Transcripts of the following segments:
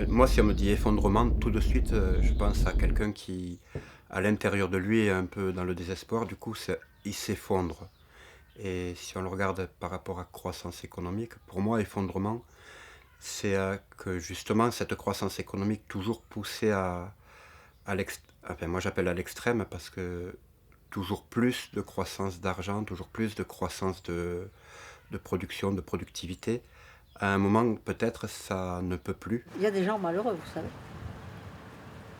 Moi, si on me dit effondrement, tout de suite, je pense à quelqu'un qui, à l'intérieur de lui, est un peu dans le désespoir. Du coup, il s'effondre. Et si on le regarde par rapport à croissance économique, pour moi, effondrement, c'est que justement, cette croissance économique toujours poussée enfin, moi j'appelle à l'extrême parce que toujours plus de croissance d'argent, toujours plus de croissance de production, de productivité. À un moment, peut-être, ça ne peut plus. Il y a des gens malheureux, vous savez.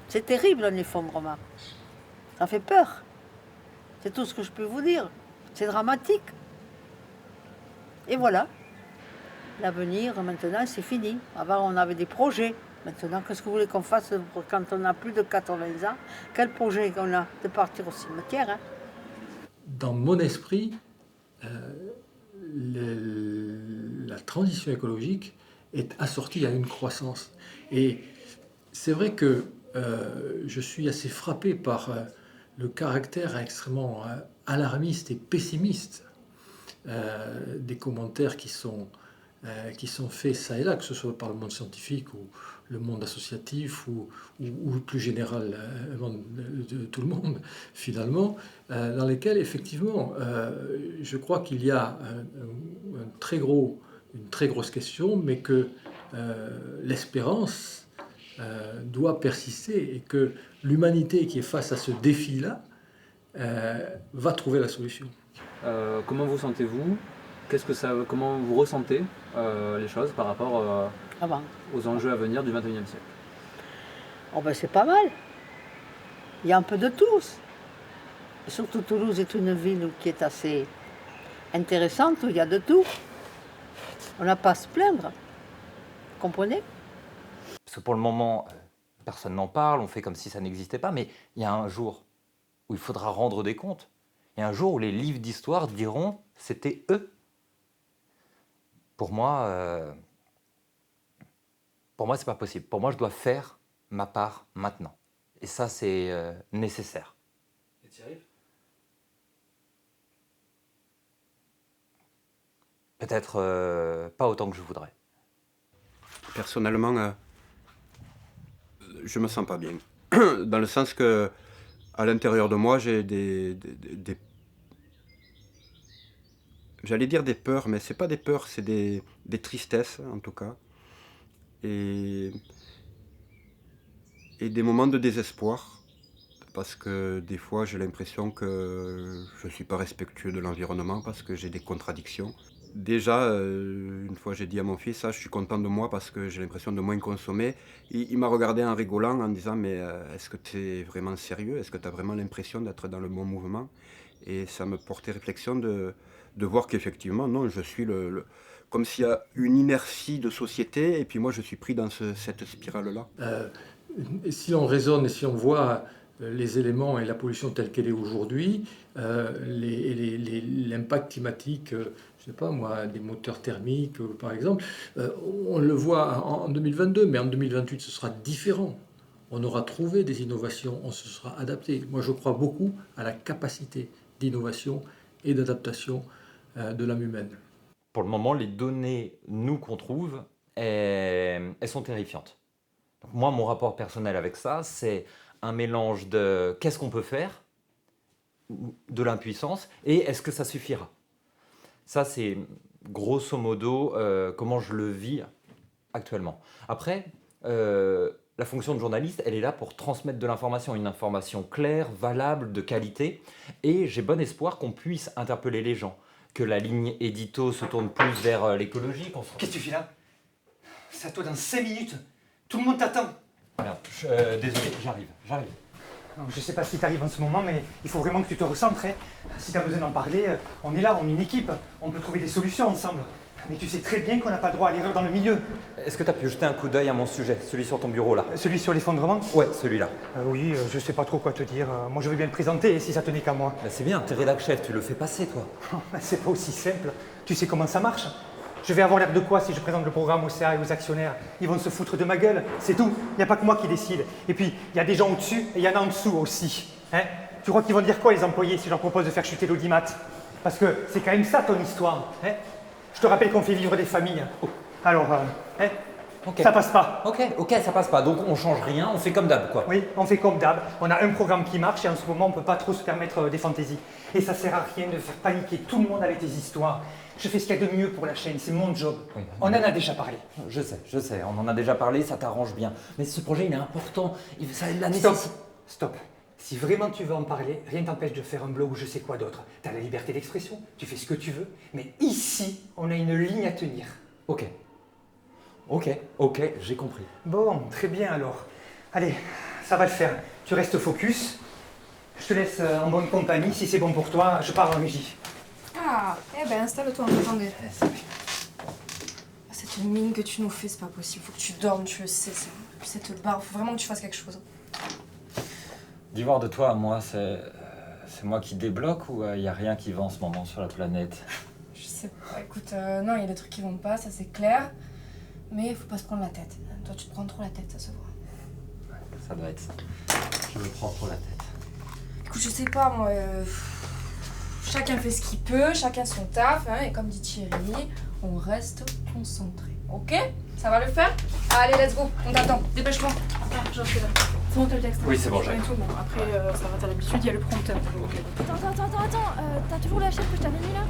C'est terrible un effondrement. Ça fait peur. C'est tout ce que je peux vous dire. C'est dramatique. Et voilà. L'avenir, maintenant, c'est fini. Avant, on avait des projets. Maintenant, qu'est-ce que vous voulez qu'on fasse quand on a plus de 80 ans? Quel projet qu'on a de partir au cimetière, hein? Dans mon esprit, la transition écologique est assortie à une croissance. Et c'est vrai que je suis assez frappé par le caractère extrêmement alarmiste et pessimiste des commentaires qui sont faits ça et là, que ce soit par le monde scientifique ou le monde associatif ou plus général, le monde de tout le monde, finalement, dans lesquels, effectivement, je crois qu'il y a une très grosse question, mais que l'espérance doit persister et que l'humanité qui est face à ce défi-là va trouver la solution. Comment vous sentez-vous? Comment vous ressentez les choses par rapport aux enjeux à venir du XXIe siècle? Oh ben c'est pas mal. Il y a un peu de tout. Et surtout Toulouse est une ville qui est assez intéressante, où il y a de tout. On n'a pas à se plaindre. Vous comprenez? Parce que pour le moment, personne n'en parle, on fait comme si ça n'existait pas, mais il y a un jour où il faudra rendre des comptes. Il y a un jour où les livres d'histoire diront « c'était eux ». Pour moi, c'est pas possible. Pour moi, je dois faire ma part maintenant. Et ça, c'est nécessaire. Et tu y arrives? Peut-être pas autant que je voudrais. Personnellement, je me sens pas bien. Dans le sens que, à l'intérieur de moi, j'ai j'allais dire des peurs, mais c'est pas des peurs, c'est des tristesses, en tout cas. Et des moments de désespoir, parce que des fois, j'ai l'impression que je suis pas respectueux de l'environnement, parce que j'ai des contradictions. Déjà, une fois j'ai dit à mon fils, je suis content de moi parce que j'ai l'impression de moins consommer. Il m'a regardé en rigolant, en disant, mais est-ce que tu es vraiment sérieux? Est-ce que tu as vraiment l'impression d'être dans le bon mouvement? Et ça me portait réflexion de voir qu'effectivement, non, je suis comme s'il y a une inertie de société, et puis moi je suis pris dans cette spirale-là. Si on raisonne et si on voit les éléments et la pollution telle qu'elle est aujourd'hui, l'impact climatique, je sais pas moi, des moteurs thermiques par exemple, on le voit en 2022, mais en 2028 ce sera différent. On aura trouvé des innovations, on se sera adapté. Moi je crois beaucoup à la capacité d'innovation et d'adaptation de l'âme humaine. Pour le moment, les données, qu'on trouve, elles sont terrifiantes. Donc moi, mon rapport personnel avec ça, c'est un mélange de qu'est-ce qu'on peut faire, de l'impuissance, et est-ce que ça suffira? Ça, c'est grosso modo comment je le vis actuellement. Après, la fonction de journaliste, elle est là pour transmettre de l'information, une information claire, valable, de qualité, et j'ai bon espoir qu'on puisse interpeller les gens, que la ligne édito se tourne plus vers l'écologie. Qu'est-ce que tu fais là? C'est à toi dans 5 minutes. Tout le monde t'attend. Merde, désolé, j'arrive. Alors, je sais pas si t'arrives en ce moment, mais il faut vraiment que tu te recentres. Hein. Si t'as besoin d'en parler, on est là, on est une équipe. On peut trouver des solutions ensemble. Mais tu sais très bien qu'on n'a pas le droit à l'erreur dans le milieu. Est-ce que tu as pu jeter un coup d'œil à mon sujet, celui sur ton bureau là? Celui sur l'effondrement? Ouais, celui-là. Oui, je sais pas trop quoi te dire. Moi, je veux bien te présenter si ça tenait qu'à moi. Bah, c'est bien, t'es rédac chef, tu le fais passer toi. C'est pas aussi simple. Tu sais comment ça marche? Je vais avoir l'air de quoi si je présente le programme au CA et aux actionnaires? Ils vont se foutre de ma gueule, c'est tout. Il n'y a pas que moi qui décide. Et puis, il y a des gens au-dessus et il y en a en dessous aussi. Hein? Tu crois qu'ils vont dire quoi les employés si je leur propose de faire chuter l'audimat? Parce que c'est quand même ça ton histoire. Hein? Je te rappelle qu'on fait vivre des familles. Alors, Ok. Ça passe pas. Ok, ça passe pas. Donc on change rien, on fait comme d'hab, quoi. Oui, on fait comme d'hab. On a un programme qui marche et en ce moment, on peut pas trop se permettre des fantaisies. Et ça sert à rien de faire paniquer tout le monde avec des histoires. Je fais ce qu'il y a de mieux pour la chaîne, c'est mon job. Oui. On en a déjà parlé. Je sais, on en a déjà parlé, ça t'arrange bien. Mais ce projet, il est important, ça la nécessite. Stop. Si vraiment tu veux en parler, rien t'empêche de faire un blog ou je sais quoi d'autre. T'as la liberté d'expression, tu fais ce que tu veux, mais ici, on a une ligne à tenir. Ok, j'ai compris. Bon, très bien alors. Allez, ça va le faire. Tu restes focus. Je te laisse en bonne compagnie. Si c'est bon pour toi, je pars en régie. Ah, eh ben installe-toi, attendez. Cette mine que tu nous fais, c'est pas possible. Faut que tu dormes, tu le sais. Cette barre, faut vraiment que tu fasses quelque chose. D'ivoire de toi à moi, c'est moi qui débloque ou il y a rien qui va en ce moment sur la planète? Je sais pas, écoute, non, il y a des trucs qui vont pas, ça c'est clair. Mais faut pas se prendre la tête. Toi, tu te prends trop la tête, ça se voit. Ouais, ça doit être ça. Je me prends trop la tête. Écoute, je sais pas, moi. Chacun fait ce qu'il peut, chacun son taf, hein, et comme dit Thierry, on reste concentré. Ok? Ça va le faire? Allez, let's go, on t'attend, dépêche-toi. Genre, c'est là. C'est bon, t'as le texte? Oui, c'est bon, j'ai. Bon, après, ça va, t'as l'habitude, il y a le prompteur. Okay. Attends, t'as toujours la chaise que je t'avais mis là?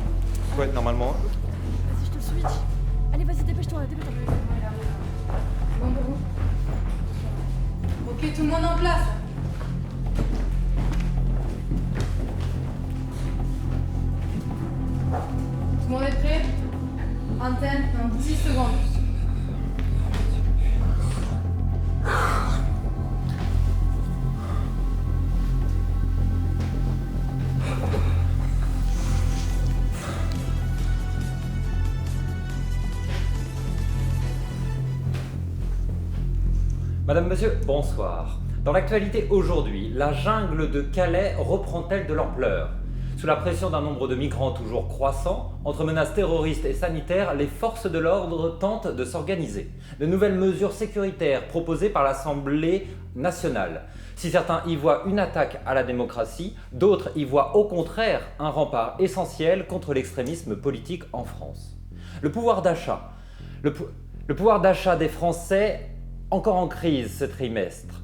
Ouais, normalement. Vas-y, je te switch. Allez, vas-y, dépêche-toi. Bon. Ok, tout le monde en place. Tout le monde est prêt? Antenne dans 10 secondes. Madame, monsieur, bonsoir. Dans l'actualité aujourd'hui, la jungle de Calais reprend-elle de l'ampleur? Sous la pression d'un nombre de migrants toujours croissant, entre menaces terroristes et sanitaires, les forces de l'ordre tentent de s'organiser. De nouvelles mesures sécuritaires proposées par l'Assemblée nationale. Si certains y voient une attaque à la démocratie, d'autres y voient au contraire un rempart essentiel contre l'extrémisme politique en France. Le pouvoir d'achat. Le pouvoir d'achat des Français encore en crise ce trimestre.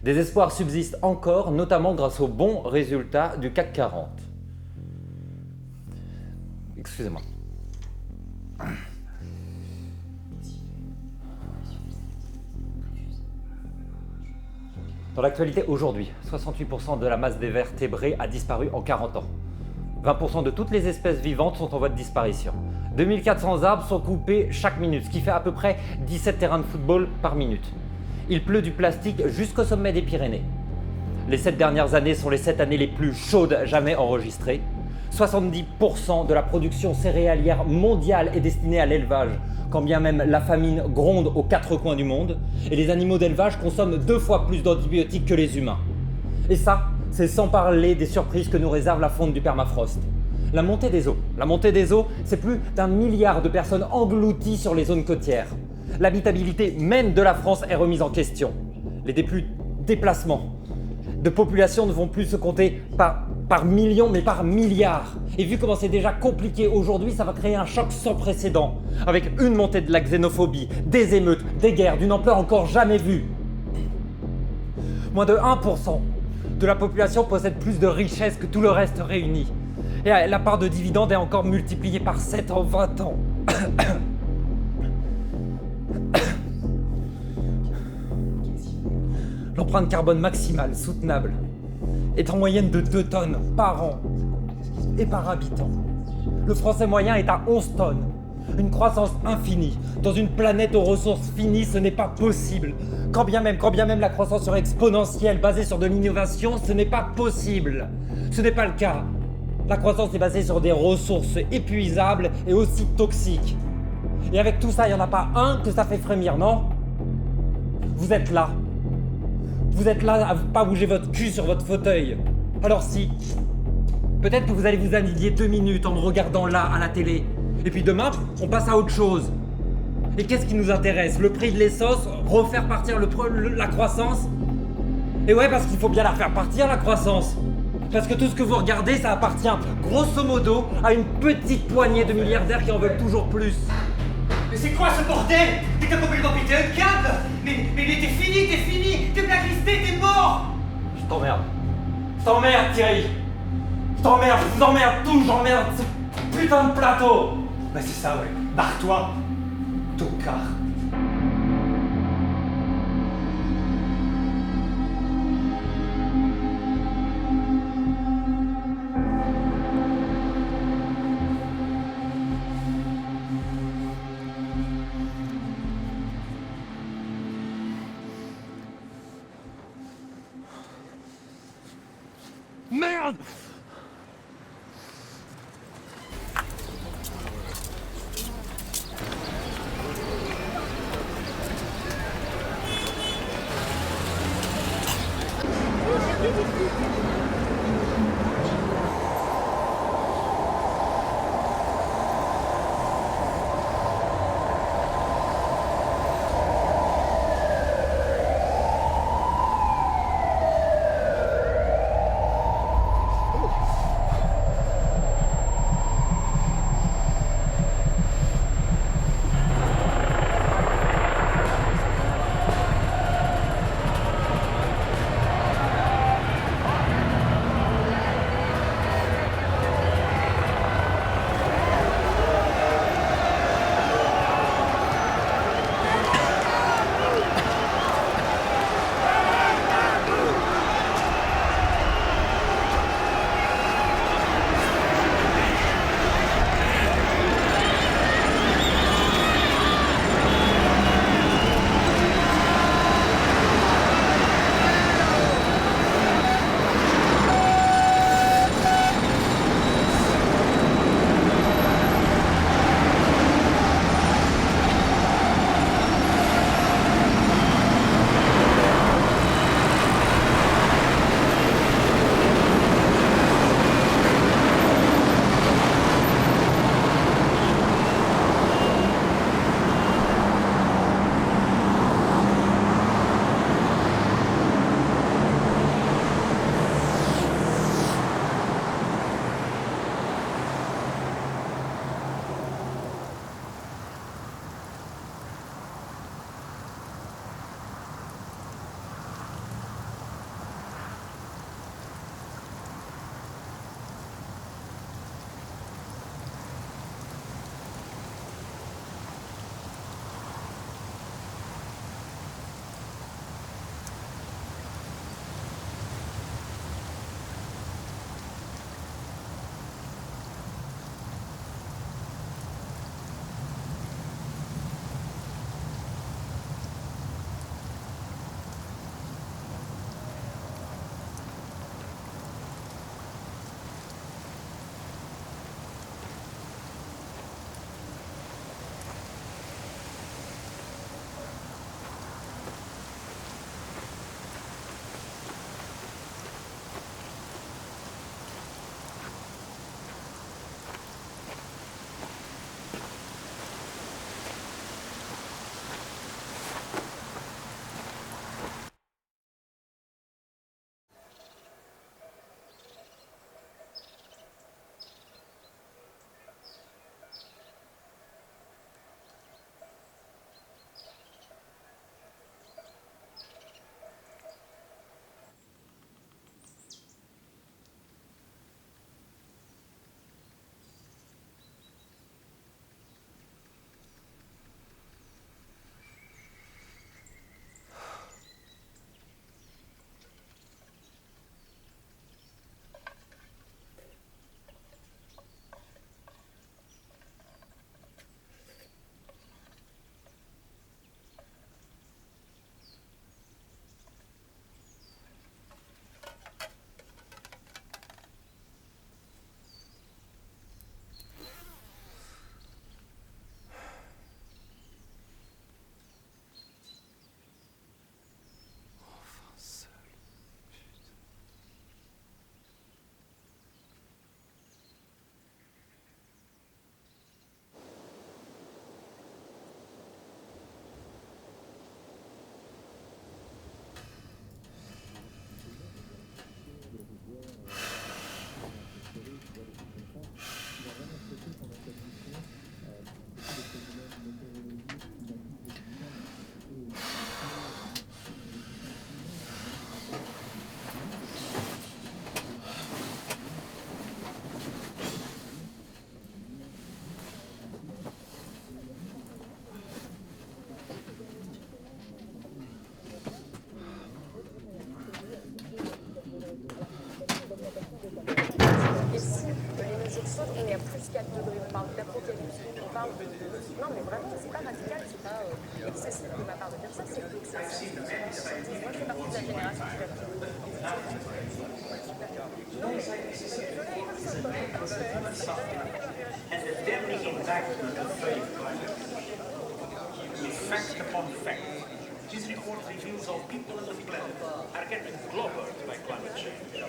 Des espoirs subsistent encore, notamment grâce aux bons résultats du CAC 40. Excusez-moi. Dans l'actualité aujourd'hui, 68% de la masse des vertébrés a disparu en 40 ans. 20% de toutes les espèces vivantes sont en voie de disparition. 2400 arbres sont coupés chaque minute, ce qui fait à peu près 17 terrains de football par minute. Il pleut du plastique jusqu'au sommet des Pyrénées. Les 7 dernières années sont les 7 années les plus chaudes jamais enregistrées. 70% de la production céréalière mondiale est destinée à l'élevage, quand bien même la famine gronde aux 4 coins du monde, et les animaux d'élevage consomment 2 fois plus d'antibiotiques que les humains. Et ça, c'est sans parler des surprises que nous réserve la fonte du permafrost. La montée des eaux, c'est plus d'1 milliard de personnes englouties sur les zones côtières. L'habitabilité même de la France est remise en question. Les déplacements de population ne vont plus se compter par millions, mais par milliards. Et vu comment c'est déjà compliqué aujourd'hui, ça va créer un choc sans précédent, avec une montée de la xénophobie, des émeutes, des guerres d'une ampleur encore jamais vue. Moins de 1% de la population possède plus de richesses que tout le reste réuni. Et la part de dividendes est encore multipliée par 7 en 20 ans. L'empreinte carbone maximale soutenable est en moyenne de 2 tonnes par an et par habitant. Le français moyen est à 11 tonnes. Une croissance infinie. Dans une planète aux ressources finies, ce n'est pas possible. Quand bien même la croissance serait exponentielle, basée sur de l'innovation, ce n'est pas possible. Ce n'est pas le cas. La croissance est basée sur des ressources épuisables et aussi toxiques. Et avec tout ça, il n'y en a pas un que ça fait frémir, non? Vous êtes là. Vous êtes là à pas bouger votre cul sur votre fauteuil. Alors si, peut-être que vous allez vous aligner 2 minutes en me regardant là, à la télé. Et puis demain, on passe à autre chose. Et qu'est-ce qui nous intéresse? Le prix de l'essence? Refaire partir la croissance? Et ouais, parce qu'il faut bien la faire partir, la croissance. Parce que tout ce que vous regardez, ça appartient, grosso modo, à une petite poignée de milliardaires qui en veulent toujours plus. Mais c'est quoi ce bordel? Mais t'as complètement pété un câble. Mais t'es fini, t'es blacklisté, t'es mort. Je t'emmerde. Je t'emmerde, Thierry. Je t'emmerde, je vous emmerde tous, j'emmerde ce putain de plateau. Bah c'est ça, ouais. Barre-toi, tocard. Merde! détruisent 4 degrés, on parle d'apocalypse, on parle de... Non mais vraiment, c'est pas radical, c'est pas excessif de ma part de dire ça, c'est excessif. Moi je fais partie de la génération qui va And the damning impact of the faith, fact upon fact. This report reveals how people on the planet are getting clobbered by climate change.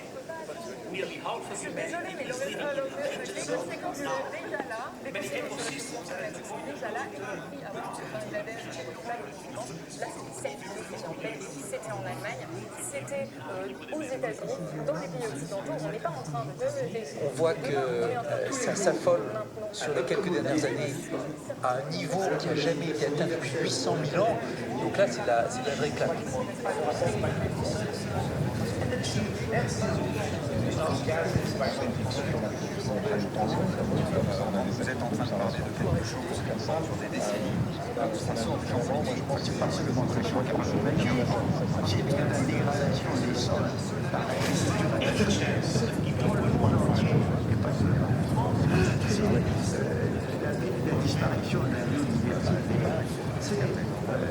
Nearly half of humanity is living in dangerous zones now. Many ecosystems are at the point of Là, c'était en Belgique, c'était en Allemagne, c'était aux États-Unis, dans les pays occidentaux. On n'est pas en train de développer. On voit que ça s'affole sur les quelques dernières années à un niveau qui n'a jamais été atteint depuis 800 000 ans. Donc là, c'est la vraie claque. Vous êtes en train de parler de quelque chose comme ça sur des décennies. Moi, je pense que c'est absolument très choquant. J'ai bien la dégradation des sols par l'agriculture dans le monde entier, et pas seulement en France. La disparition de la biodiversité, c'est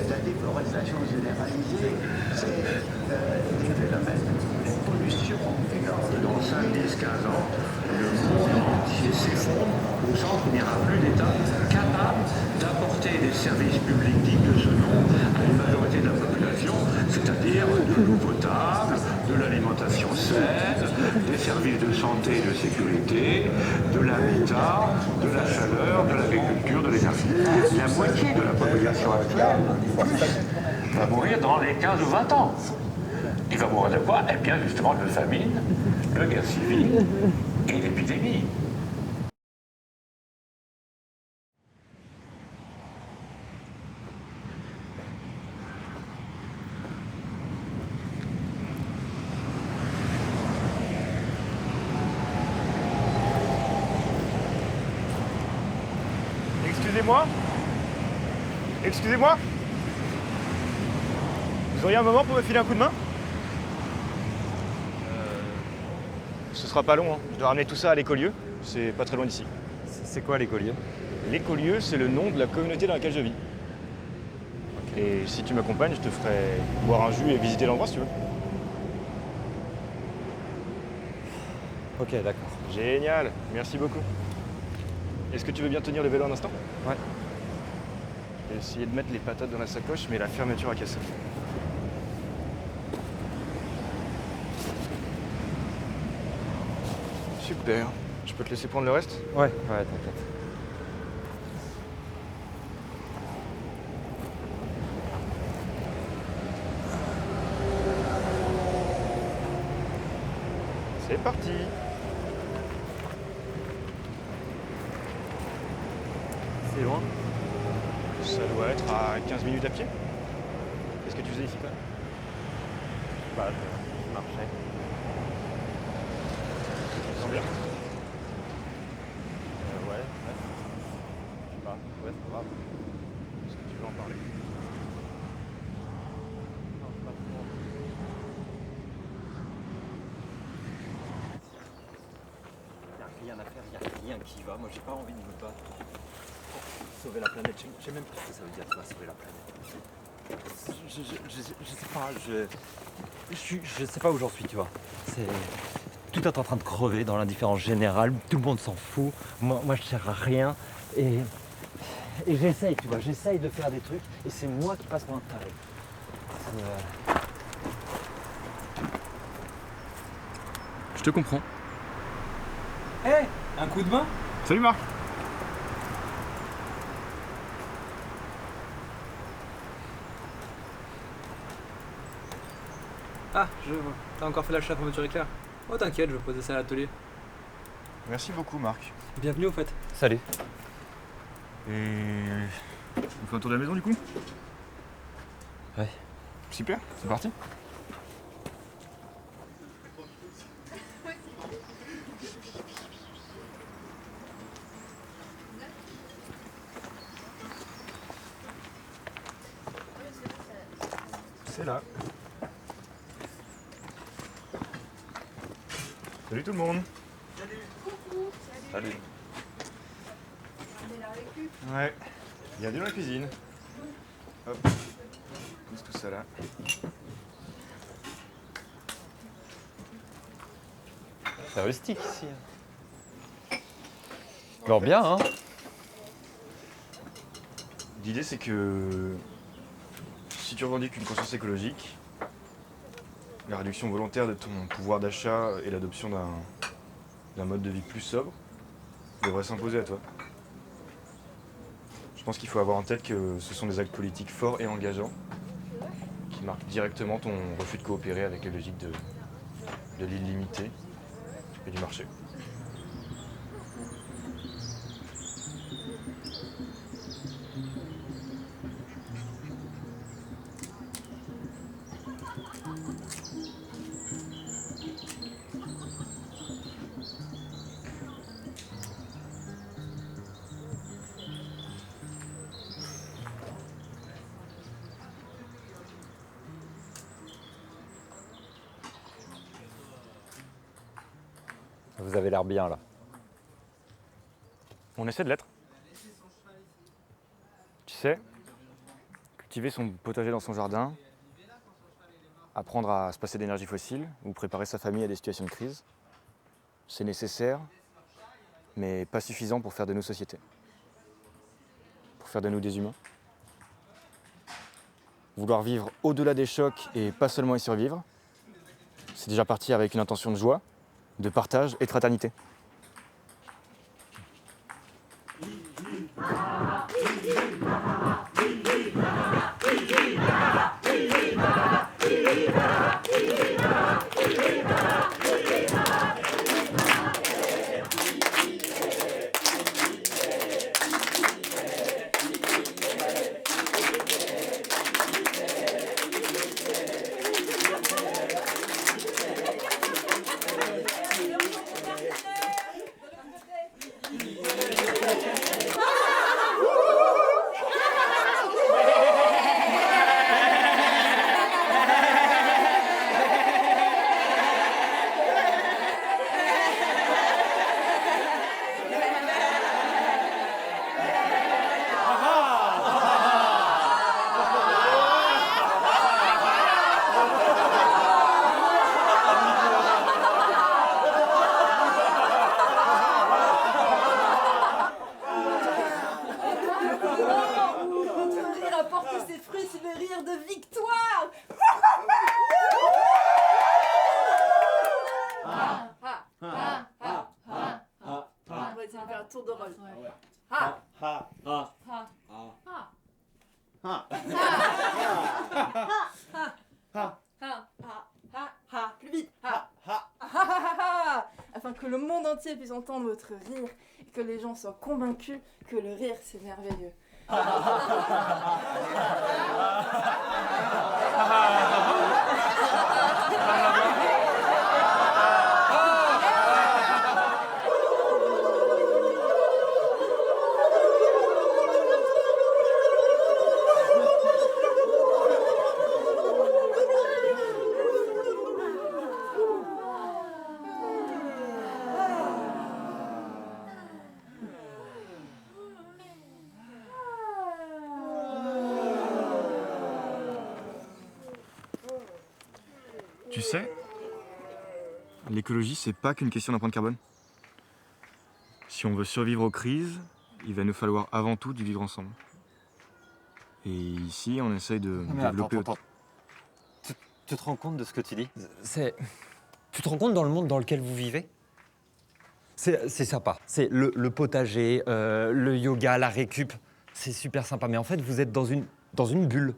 la déforestation généralisée, c'est des phénomènes de pollution énorme. Dans 5, 10, 15 ans, le monde entier s'effondre au sens où il n'y aura plus d'État capable d'apporter des services publics dignes de ce nom à une majorité de la population, c'est-à-dire de l'eau potable, de l'alimentation saine, des services de santé et de sécurité, de l'habitat, de la chaleur, de l'agriculture, de l'énergie. La moitié de la population actuelle va mourir dans les 15 ou 20 ans. Il va mourir de quoi? Eh bien justement de famine, de guerre civile et d'épidémie. Excusez-moi? Excusez-moi? Vous auriez un moment pour me filer un coup de main? Ce sera pas long, hein. Je dois ramener tout ça à l'Écolieu, c'est pas très loin d'ici. C'est quoi l'Écolieu? L'Écolieu, c'est le nom de la communauté dans laquelle je vis. Et si tu m'accompagnes, je te ferai boire un jus et visiter l'endroit si tu veux. Ok, d'accord. Génial, merci beaucoup. Est-ce que tu veux bien tenir le vélo un instant? Ouais. J'ai essayé de mettre les patates dans la sacoche, mais la fermeture a cassé. Super. Je peux te laisser prendre le reste? Ouais, t'inquiète. C'est parti. C'est loin? Ça doit être à 15 minutes à pied. Qu'est-ce que tu faisais ici, toi? Bah, je marchais. Tu te sens bien? Ouais. Je sais pas. Ouais, c'est grave. Est-ce que tu veux en parler? Non, pas trop. Y'a rien à faire, y'a rien qui va. Moi, j'ai pas envie de me battre. Sauver la planète, je sais même pas ce que ça veut dire, tu vois, sauver la planète. Je sais pas, je sais pas où j'en suis, tu vois. Tout est en train de crever dans l'indifférence générale, tout le monde s'en fout, moi je sers à rien, et j'essaye, tu vois, j'essaye de faire des trucs, et c'est moi qui passe pour un taré. Je te comprends. Hé, un coup de main? Salut Marc. Ah, je vois. T'as encore fait l'achat de la fermeture éclair? Oh t'inquiète, je vais poser ça à l'atelier. Merci beaucoup Marc. Bienvenue au fait. Salut. Et on fait un tour de la maison du coup? Ouais. Super, c'est parti. C'est là. Salut tout le monde. Salut. Ouais. Bienvenue dans la cuisine. Hop. Pose tout ça là. C'est rustique ici. Alors bien, hein. L'idée, c'est que si tu revendiques une conscience écologique, la réduction volontaire de ton pouvoir d'achat et l'adoption d'un mode de vie plus sobre devrait s'imposer à toi. Je pense qu'il faut avoir en tête que ce sont des actes politiques forts et engageants qui marquent directement ton refus de coopérer avec les logiques de l'illimité et du marché. Vous avez l'air bien là. On essaie de l'être. Tu sais, cultiver son potager dans son jardin, apprendre à se passer d'énergie fossile ou préparer sa famille à des situations de crise, c'est nécessaire, mais pas suffisant pour faire de nous société. Pour faire de nous des humains. Vouloir vivre au-delà des chocs et pas seulement y survivre, c'est déjà partir avec une intention de joie, de partage et de fraternité. Tour de rôle. Plus vite. Afin que le monde entier puisse entendre votre rire et que les gens soient convaincus que le rire c'est merveilleux. Tu sais, l'écologie, c'est pas qu'une question d'empreinte carbone. Si on veut survivre aux crises, il va nous falloir avant tout du vivre ensemble. Et ici, on essaye de développer... Attends. Tu te rends compte de ce que tu dis? Tu te rends compte dans le monde dans lequel vous vivez? C'est sympa. C'est le potager, le yoga, la récup. C'est super sympa. Mais en fait, vous êtes dans une bulle.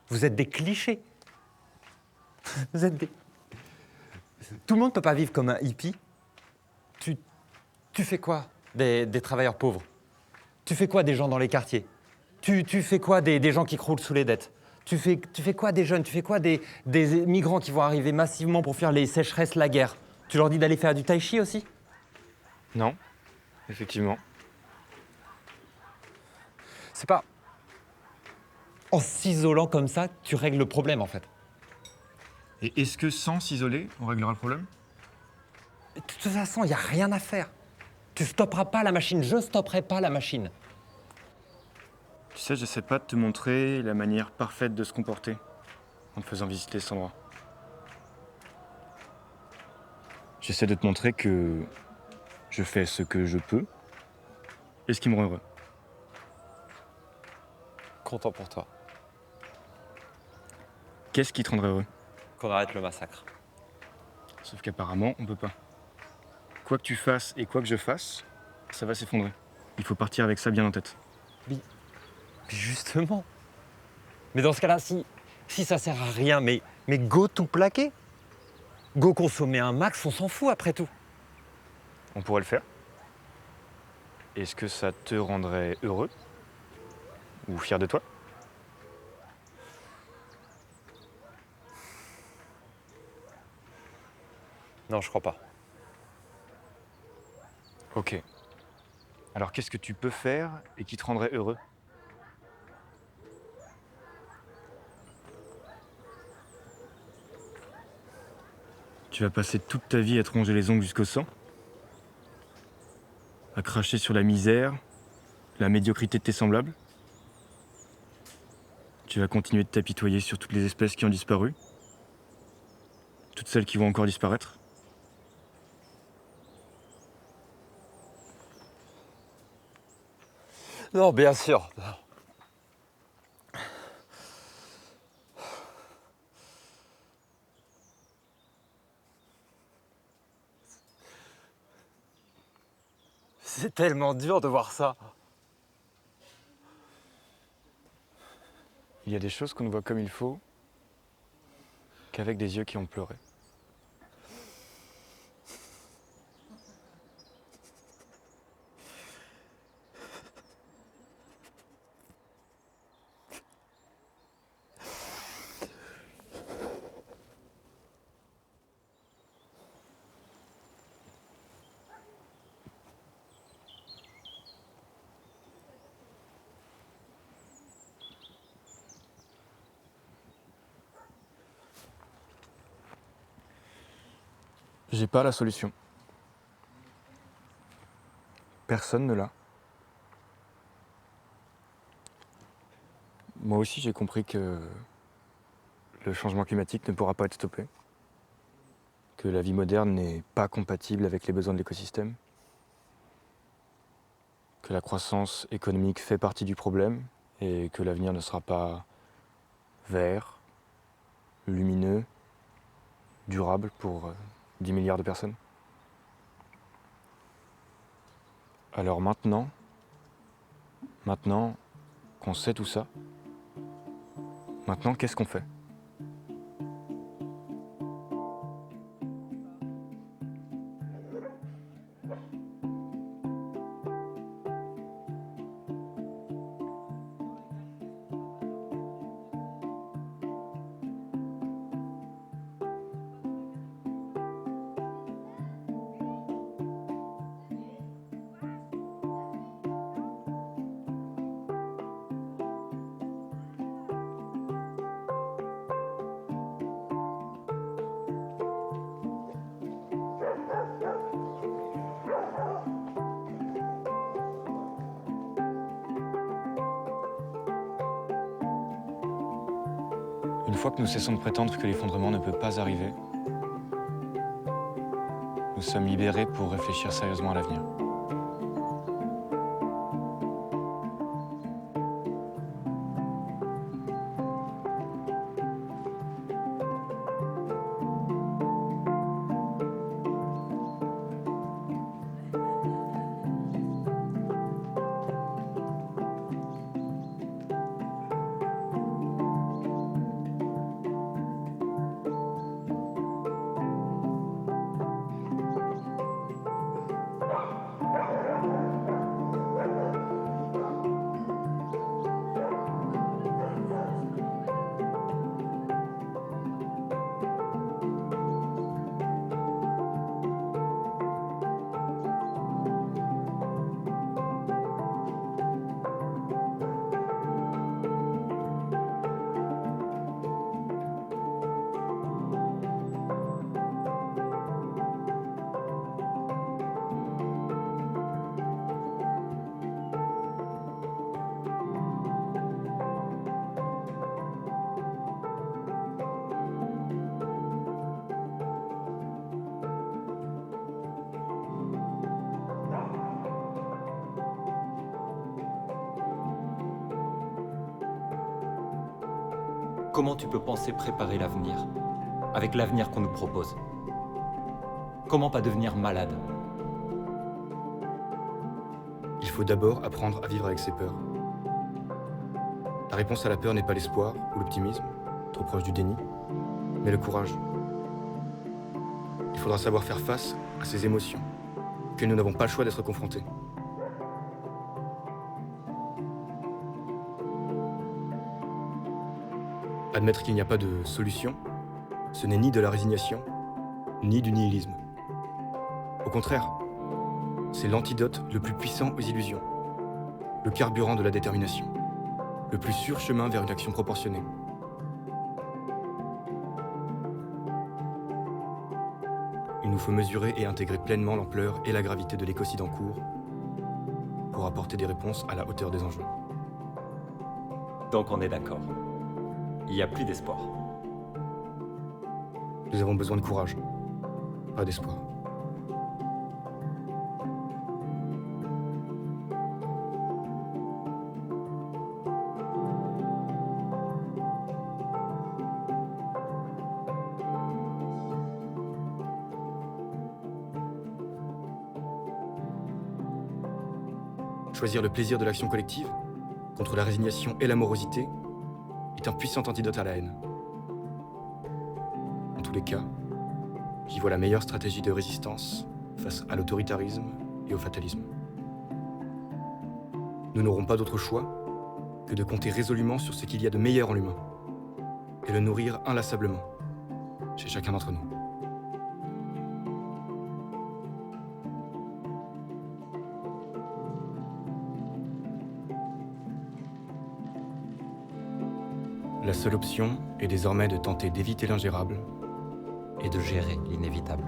Vous êtes des clichés. Vous êtes des... Tout le monde ne peut pas vivre comme un hippie. Tu fais quoi des travailleurs pauvres? Tu fais quoi des gens dans les quartiers? Tu fais quoi des gens qui croulent sous les dettes? Tu fais quoi des jeunes? Tu fais quoi des migrants qui vont arriver massivement pour fuir les sécheresses, la guerre? Tu leur dis d'aller faire du tai chi aussi? Non, effectivement. C'est pas... En s'isolant comme ça, tu règles le problème en fait. Et est-ce que sans s'isoler, on réglera le problème? De toute façon, il n'y a rien à faire. Tu stopperas pas la machine, je stopperai pas la machine. sais, j'essaie pas de te montrer la manière parfaite de se comporter en te faisant visiter cet endroit. J'essaie de te montrer que je fais ce que je peux et ce qui me rend heureux. Content pour toi. Qu'est-ce qui te rendrait heureux? Qu'on arrête le massacre. Sauf qu'apparemment, on peut pas. Quoi que tu fasses et quoi que je fasse, ça va s'effondrer. Il faut partir avec ça bien en tête. Mais justement. Mais dans ce cas-là, si ça sert à rien, mais go tout plaquer. Go consommer un max, on s'en fout après tout. On pourrait le faire. Est-ce que ça te rendrait heureux? Ou fier de toi? Non, je crois pas. Ok. Alors qu'est-ce que tu peux faire et qui te rendrait heureux? Tu vas passer toute ta vie à te ronger les ongles jusqu'au sang? À cracher sur la misère, la médiocrité de tes semblables? Tu vas continuer de t'apitoyer sur toutes les espèces qui ont disparu? Toutes celles qui vont encore disparaître? Non, bien sûr. C'est tellement dur de voir ça. Il y a des choses qu'on ne voit comme il faut qu'avec des yeux qui ont pleuré. J'ai pas la solution. Personne ne l'a. Moi aussi, j'ai compris que le changement climatique ne pourra pas être stoppé, que la vie moderne n'est pas compatible avec les besoins de l'écosystème, que la croissance économique fait partie du problème et que l'avenir ne sera pas vert, lumineux, durable pour 10 milliards de personnes. Alors maintenant qu'on sait tout ça, maintenant qu'est-ce qu'on fait? Une fois que nous cessons de prétendre que l'effondrement ne peut pas arriver, nous sommes libérés pour réfléchir sérieusement à l'avenir. Comment tu peux penser préparer l'avenir avec l'avenir qu'on nous propose? Comment pas devenir malade? Il faut d'abord apprendre à vivre avec ses peurs. La réponse à la peur n'est pas l'espoir ou l'optimisme, trop proche du déni, mais le courage. Il faudra savoir faire face à ces émotions, que nous n'avons pas le choix d'être confrontés. Admettre qu'il n'y a pas de solution, ce n'est ni de la résignation, ni du nihilisme. Au contraire, c'est l'antidote le plus puissant aux illusions, le carburant de la détermination, le plus sûr chemin vers une action proportionnée. Il nous faut mesurer et intégrer pleinement l'ampleur et la gravité de l'écocide en cours pour apporter des réponses à la hauteur des enjeux. Donc on est d'accord. Il n'y a plus d'espoir. Nous avons besoin de courage, pas d'espoir. Choisir le plaisir de l'action collective contre la résignation et la morosité est un puissant antidote à la haine. En tous les cas, j'y vois la meilleure stratégie de résistance face à l'autoritarisme et au fatalisme. Nous n'aurons pas d'autre choix que de compter résolument sur ce qu'il y a de meilleur en l'humain et le nourrir inlassablement chez chacun d'entre nous. La seule option est désormais de tenter d'éviter l'ingérable et de gérer l'inévitable.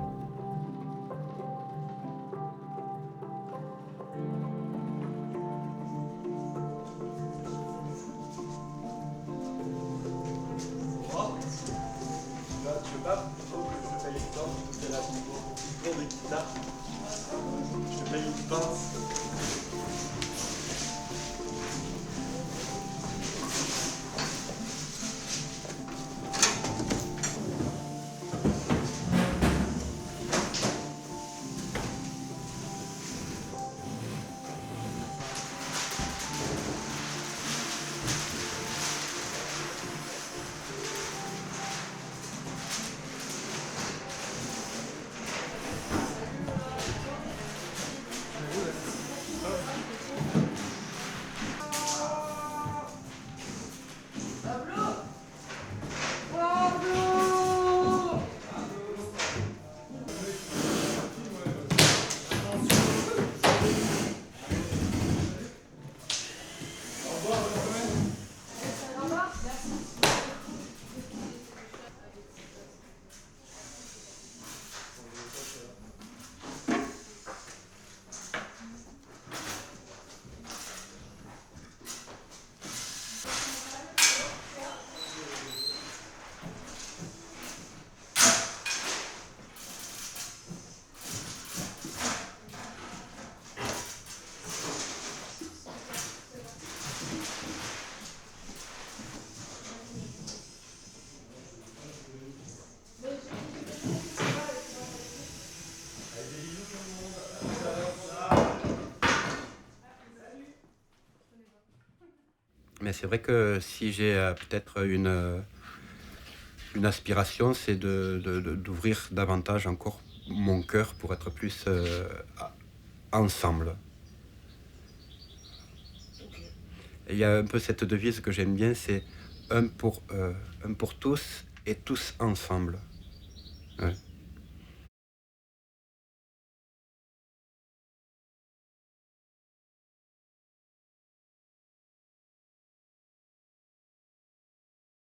Mais c'est vrai que si j'ai peut-être une aspiration, c'est d'ouvrir davantage encore mon cœur pour être plus ensemble. Et il y a un peu cette devise que j'aime bien, c'est un pour tous et tous ensemble. Ouais.